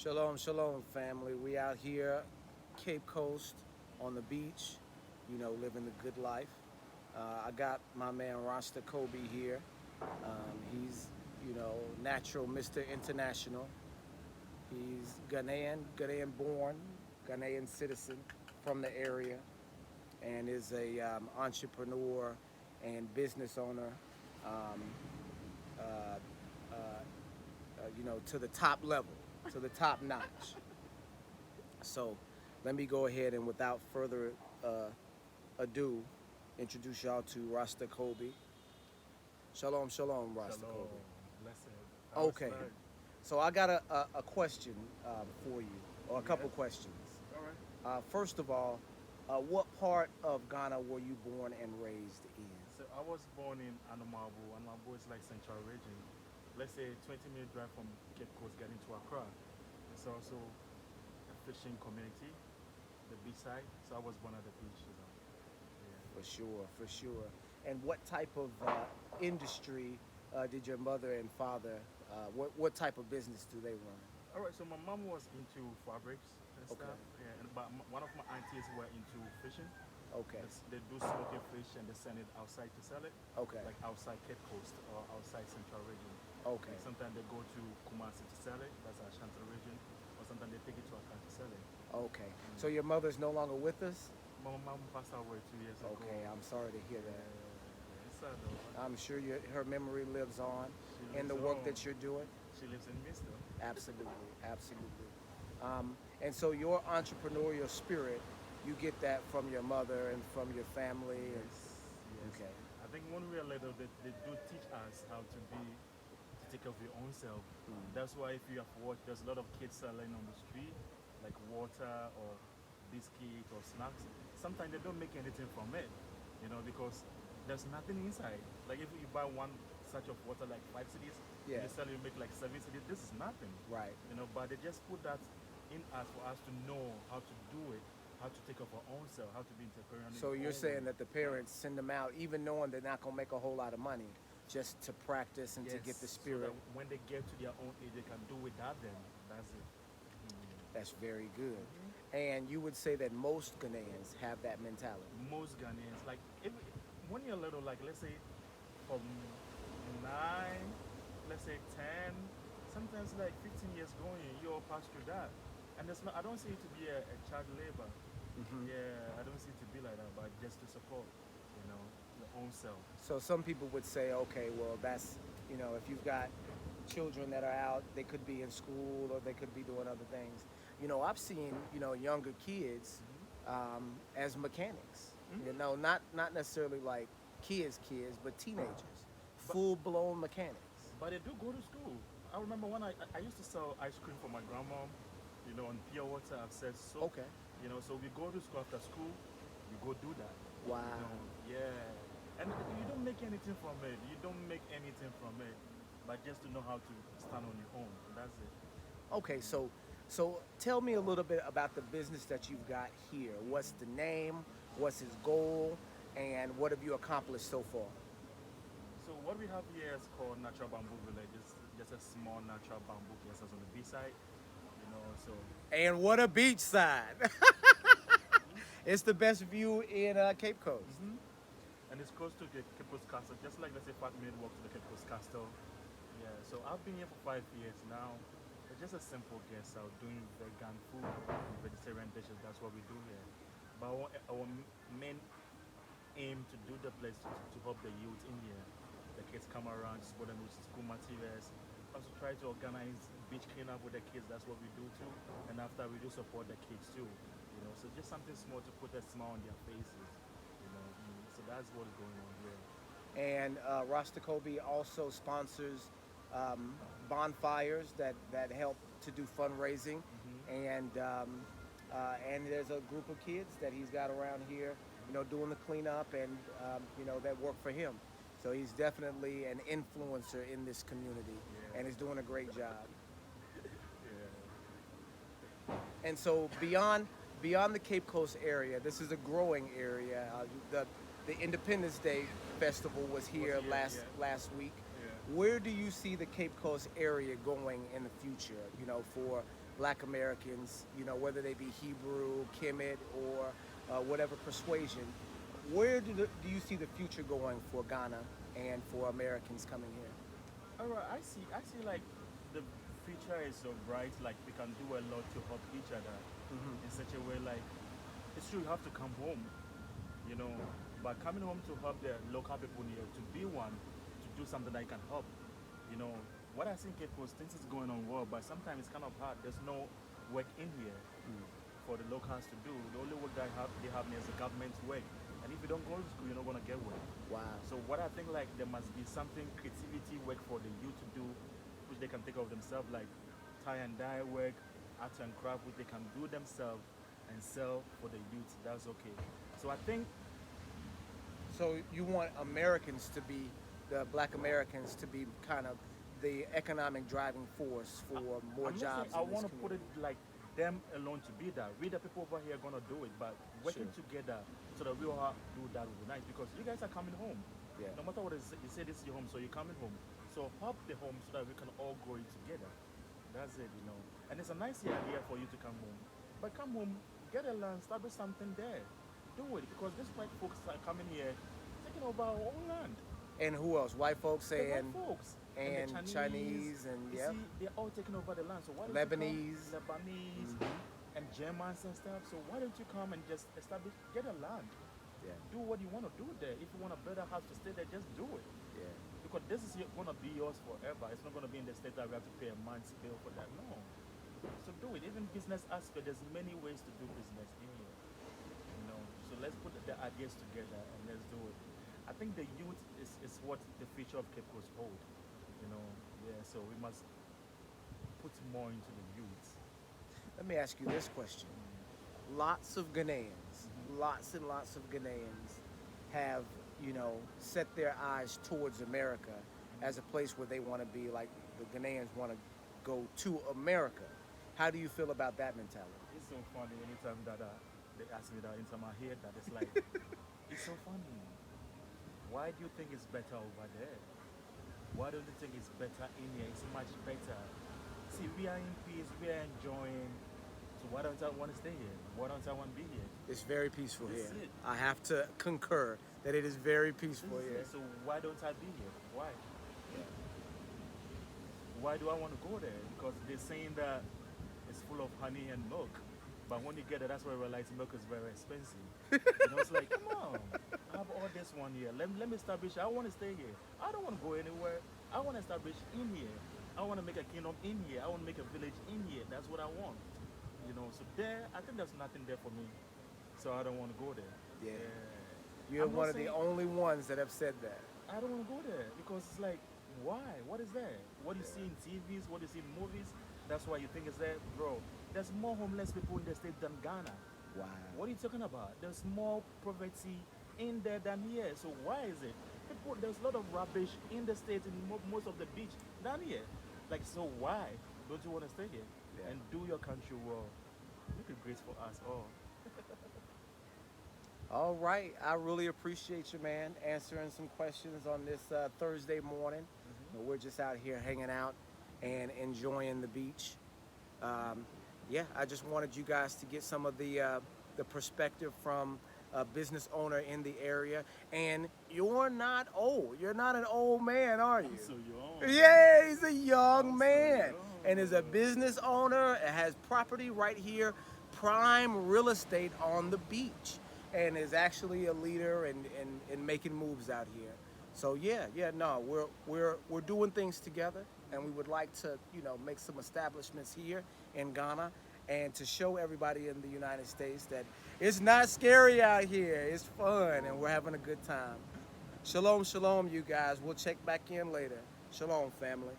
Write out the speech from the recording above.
Shalom, shalom, family. We out here, Cape Coast, on the beach, living the good life. I got my man Ras Kobi here. He's, natural Mr. International. He's Ghanaian born, Ghanaian citizen from the area, and is a entrepreneur and business owner. Um, uh, uh, to the top level, to the top notch. So let me go ahead and without further ado, introduce y'all to Rasta Kobi. Shalom, shalom, Rasta Shalom, Kobi. blessed. How's Okay, life? so I got a question for you, or a couple Yes. questions. All right. First of all, what part of Ghana were you born and raised in? So I was born in Anamabu. Anamabu is like Central Region. Let's say 20-minute drive from Cape Coast getting to Accra. It's also a fishing community, the beach side. So I was born at the beach. Yeah. For sure, for sure. And what type of industry did your mother and father? What type of business do they run? All right. So my mom was into fabrics and Okay, stuff. Yeah. But one of my aunties were into fishing. okay, They do smoking fish and they send it outside to sell it, okay, like outside Cape Coast or outside Central Region. okay, Like sometimes they go to Kumasi to sell it, that's our Ashanti region, or sometimes they take it to Accra to sell it. okay. So your mother's no longer with us? My mom passed away 2 years ago. Okay, I'm sorry to hear Yeah, that. it's sad though. I'm sure her memory lives on She in the lives work on. that you're doing. She lives in Mister. Absolutely, absolutely. And so your entrepreneurial spirit, you get that from your mother and from your family. Yes, yes. Okay, I think when we are little, they do teach us how to take care of your own self. That's why if you have watched, there's a lot of kids selling on the street, like water or biscuit or snacks. Sometimes they don't make anything from it, because there's nothing inside. Like if you buy one such of water like 5 cedis, yeah, they sell you make like 7 cedis. This is nothing, right. But they just put that in us for us to know how to do it, how to take care of our own self, how to be entrepreneurial. in So your you're own saying way. that the parents send them out, even knowing they're not gonna make a whole lot of money, just to practice and to get the So spirit. that when they get to their own age, they can do without them. That's it. That's very good. And you would say that most Ghanaians have that mentality. Most Ghanaians, like when you're little, like let's say from 9, let's say 10, sometimes like 15 years going, you all pass through that. And there's not, I don't see it to be a child labor. Yeah, I don't see it to be like that, but just to support, your own self. So some people would say, okay, well, that's, if you've got children that are out, they could be in school or they could be doing other things. I've seen, younger kids as mechanics. Not necessarily like kids, but teenagers, But full-blown mechanics. But they do go to school. I remember when I used to sell ice cream for my grandma, on pure water, I've said soap. Okay. So we go to school after school, we go do that. Wow. Yeah. And you don't make anything from it. You don't make anything from it. But just to know how to stand on your own. That's it. Okay, so tell me a little bit about the business that you've got here. What's the name? What's his goal? And what have you accomplished so far? So what we have here is called Natural Bamboo Village. It's just a small natural bamboo place on the beach side. So And what a beach side! It's the best view in Cape Coast. and it's close to the Cape Coast Castle, just like let's say 5 minute walk to the Cape Coast Castle. Yeah, so I've been here for 5 years now. It's just a simple guest out doing vegan food, vegetarian dishes. That's what we do here. But our main aim to do the place to help the youth in here. The kids come around, support them with school materials. Also try to organize beach cleanup with the kids. That's what we do too. And after we do support the kids too. So just something small to put a smile on their faces. So that's what's going on here. And Rasta Kobi also sponsors bonfires that help to do fundraising. And there's a group of kids that he's got around here, doing the cleanup and, that work for him. So he's definitely an influencer in this community and is doing a great job. Yeah. And so beyond the Cape Coast area, this is a growing area. The Independence Day Festival was here Was here, last week. Yeah. Where do you see the Cape Coast area going in the future? You know, for Black Americans, you know, whether they be Hebrew, Kemet, or whatever persuasion. Do you see the future going for Ghana and for Americans coming here? All right, I see like the future is so bright. Like we can do a lot to help each other in such a way. Like it's true, you have to come home, you know, but coming home to help the local people here, to be one, to do something that can help, you know. What I think Cape Coast, things is going on well, but sometimes it's kind of hard. There's no work in here for the locals to do. The only work that they have is the government's work. And if you don't go to school, you're not gonna get work. Wow. So what I think like there must be something creativity work for the youth to do, which they can take of themselves, like tie and dye work, art and craft, which they can do themselves and sell for the youth. That's okay. So I think So you want Americans to be, the Black Americans to be kind of the economic driving force for more I'm not jobs saying I in this want to put it community. like them alone to be that. We the people over here are gonna do it, but working Sure. together so that we all do that would be nice because you guys are coming home. Yeah. No matter what it is, you say this is your home, so you're coming home. So help the home so that we can all grow it together. That's it, you know. And it's a nice idea for you to come home. But come home, get a land, establish something there. Do it because these white folks are coming here, taking over our own land. And who else? White folks The white and folks and the Chinese and you yeah, see, they're all taking over the land. So why don't you Lebanese. come, Lebanese and Germans and stuff? So why don't you come and just establish, get a land, Yeah, do what you want to do there. If you want a better house to stay there, just do it. yeah. Because this is going to be yours forever. It's not going to be in the state that we have to pay a month's bill for that. No. So do it. Even business aspect, there's many ways to do business in here. You know. So let's put the ideas together and let's do it. I think the youth is what the future of Cape Coast hold. You know. Yeah. So we must put more into the youth. Let me ask you this question. Lots of Ghanaians, lots and lots of Ghanaians have, you know, set their eyes towards America as a place where they want to be, like the Ghanaians want to go to America. How do you feel about that mentality? It's so funny anytime that they ask me that, anytime I hear that, it's like, it's so funny. Why do you think it's better over there? Why don't you think it's better in here? It's much better. See, we are in peace, we are enjoying. So why don't I want to stay here? Why don't I want to be here? It's very peaceful This here. is it. I have to concur that it is very peaceful This is here. it. So why don't I be here? Why? Yeah. Why do I want to go there? Because they're saying that it's full of honey and milk. But when you get it, that's why I realize milk is very expensive. You know, it's like, come on, I have all this one here. Let me establish. I want to stay here. I don't want to go anywhere. I want to establish in here. I want to make a kingdom in here. I want to make a village in here. That's what I want. You know, so there, I think there's nothing there for me. So I don't want to go there. Yeah. You're I'm one not of the saying- only ones that have said that. I don't want to go there because it's like, why? What is there? What you see in TVs, what you see in movies, that's why you think it's there, bro. There's more homeless people in the state than Ghana. Wow. What are you talking about? There's more poverty in there than here. So why is it? People, there's a lot of rubbish in the state in most of the beach than here. Like, so why don't you want to stay here Yeah. and do your country well? Make it great for us all. All right. I really appreciate you, man, answering some questions on this Thursday morning. We're just out here hanging out and enjoying the beach. Yeah, I just wanted you guys to get some of the perspective from a business owner in the area. And you're not old. You're not an old man, are you? So young. Yeah, he's a young I'm so man. young. And is a business owner, has property right here, prime real estate on the beach, and is actually a leader and making moves out here. So no, we're doing things together, and we would like to, you know, make some establishments here in Ghana and to show everybody in the United States that it's not scary out here. It's fun, and we're having a good time. Shalom, shalom, you guys. We'll check back in later. Shalom, family.